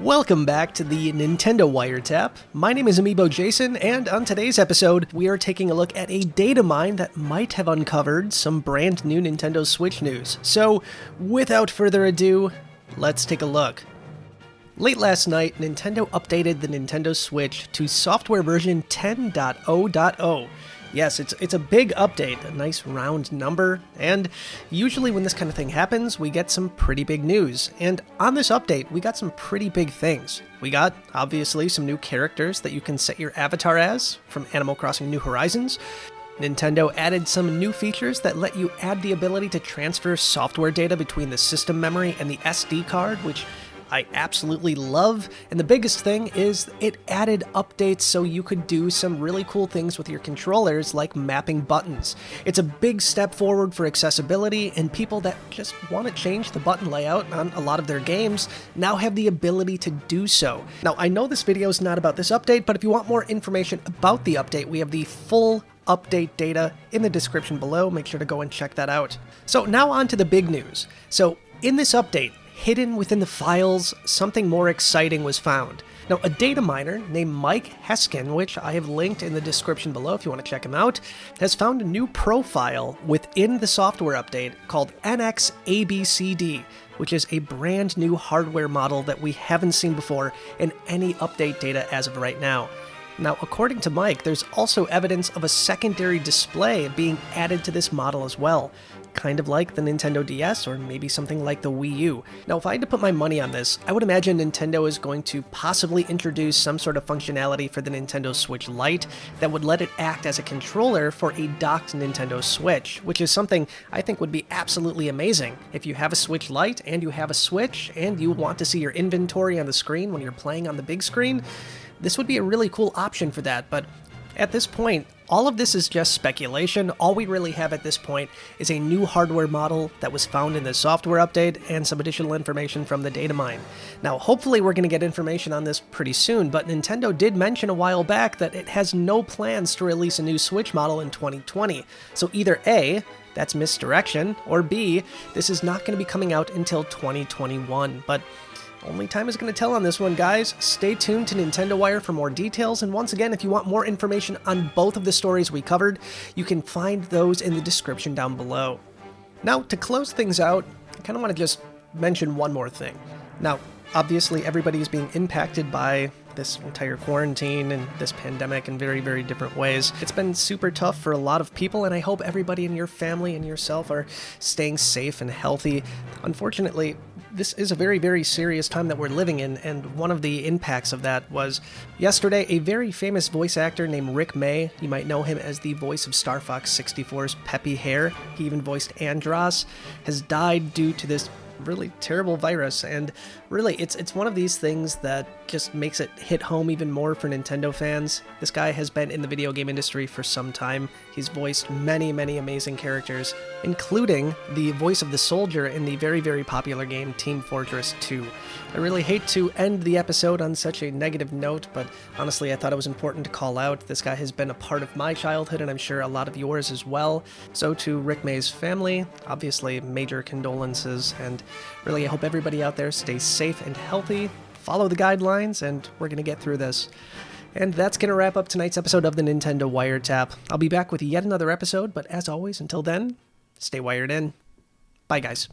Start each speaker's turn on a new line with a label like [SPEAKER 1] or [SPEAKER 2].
[SPEAKER 1] Welcome back to the Nintendo Wiretap. My name is Amiibo Jason, and on today's episode, we are taking a look at a data mine that might have uncovered some brand new Nintendo Switch news. So, without further ado, let's take a look. Late last night, Nintendo updated the Nintendo Switch to software version 10.0.0. Yes, it's a big update, a nice round number, and usually when this kind of thing happens, we get some pretty big news. And on this update, we got some pretty big things. We got, obviously, some new characters that you can set your avatar as from Animal Crossing New Horizons. Nintendo added some new features that let you add the ability to transfer software data between the system memory and the SD card, which I absolutely love. And the biggest thing is it added updates so you could do some really cool things with your controllers, like mapping buttons. It's a big step forward for accessibility, and people that just want to change the button layout on a lot of their games now have the ability to do so. Now, I know this video is not about this update, but if you want more information about the update, we have the full update data in the description below. Make sure to go and check that out. So now on to the big news. So in this update, hidden within the files, something more exciting was found. Now, a data miner named Mike Heskin, which I have linked in the description below if you want to check him out, has found a new profile within the software update called NXABCD, which is a brand new hardware model that we haven't seen before in any update data as of right now. Now, according to Mike, there's also evidence of a secondary display being added to this model as well, kind of like the Nintendo DS or maybe something like the Wii U. Now, if I had to put my money on this, I would imagine Nintendo is going to possibly introduce some sort of functionality for the Nintendo Switch Lite that would let it act as a controller for a docked Nintendo Switch, which is something I think would be absolutely amazing. If you have a Switch Lite and you have a Switch and you want to see your inventory on the screen when you're playing on the big screen, this would be a really cool option for that, but at this point, all of this is just speculation. All we really have at this point is a new hardware model that was found in the software update and some additional information from the data mine. Now, hopefully we're going to get information on this pretty soon, but Nintendo did mention a while back that it has no plans to release a new Switch model in 2020. So either A, that's misdirection, or B, this is not going to be coming out until 2021, but only time is going to tell on this one, guys. Stay tuned to Nintendo Wire for more details, and once again, if you want more information on both of the stories we covered, you can find those in the description down below. Now, to close things out, I kind of want to just mention one more thing. Now, obviously, everybody is being impacted by this entire quarantine and this pandemic in very, very different ways. It's been super tough for a lot of people, and I hope everybody in your family and yourself are staying safe and healthy. Unfortunately, this is a very, very serious time that we're living in, and one of the impacts of that was yesterday, a very famous voice actor named Rick May, you might know him as the voice of Star Fox 64's Peppy Hare, he even voiced Andross, has died due to this really terrible virus. And really, it's one of these things that just makes it hit home even more for Nintendo fans. This guy has been in the video game industry for some time. He's voiced many, many amazing characters, including the voice of the soldier in the very, very popular game Team Fortress 2. I really hate to end the episode on such a negative note, but honestly, I thought it was important to call out. This guy has been a part of my childhood, and I'm sure a lot of yours as well. So to Rick May's family, obviously major condolences, and really I hope everybody out there stays safe and healthy, follow the guidelines, and we're going to get through this. And that's going to wrap up tonight's episode of the Nintendo Wiretap. I'll be back with yet another episode, but as always, until then, stay wired in. Bye, guys.